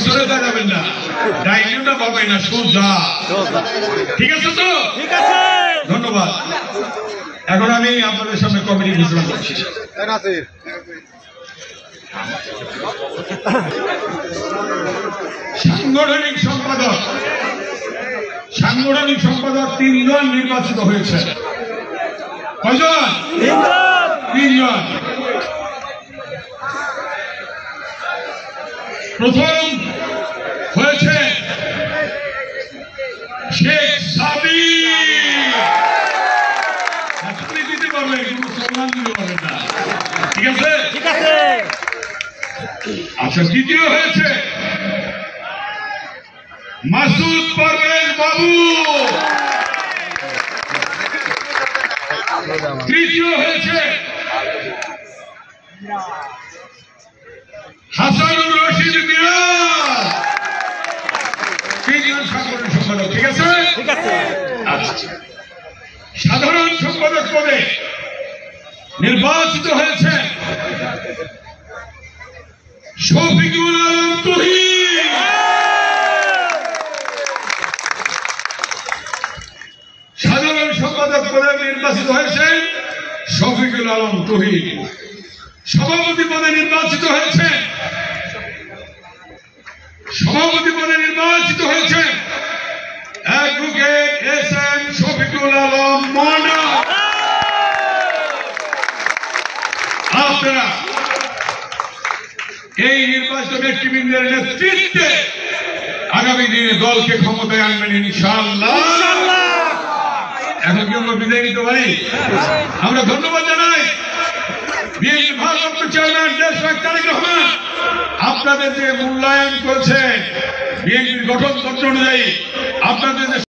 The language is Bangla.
পিছনে যাবেন না, ডাইনিটা পাবেন না, সোজা। ঠিক আছে তো? ঠিক আছে, ধন্যবাদ। এখন আমি আপনাদের সামনে কমিটি ঘোষণা করছি। সাংগঠনিক সম্পাদক 3 জন নির্বাচিত হয়েছে। কয়জন? 3 জন। প্রথম হয়েছে শেখ সাবির। আপনি দিতে পারবেন, কিন্তু সম্মান দিতে পারবেন না। ঠিক আছে? ঠিক আছে। আচ্ছা, দ্বিতীয় হয়েছে মাসুদ পারভেজ বাবু। তৃতীয় হয়েছে হাসানুর রশিদ মিরাজ। 3 জন সাধারণ সম্পাদক। ঠিক আছে? ঠিক আছে। আচ্ছা, সাধারণ সম্পাদক পদে নির্বাচিত হয়েছে শফিকুল আলম তুহিন। সাধারণ সম্পাদক পদে নির্বাচিত হয়েছে শফিকুল আলম তুহিন। সভাপতি পদে নির্বাচিত হয়েছে অ্যাডভোকেট এস.এম. শফিকুল আলম মন্ডল। আপনারা এই নির্বাচিত ব্যক্তিবৃন্দের নেতৃত্বে আগামী দিনে দলকে ক্ষমতায় আনবেন ইনশাআল্লাহ। এখন কি আমরা বিদায় নিতে পারি? আমরা ধন্যবাদ জানাই বিএনপি ভারপ্রাপ্ত চেয়ারম্যান দেশনায়ক তারেক রহমান। আপনাদের যে মূল্যায়ন করেছেন বিএনপির গঠনতন্ত্র অনুযায়ী আপনাদের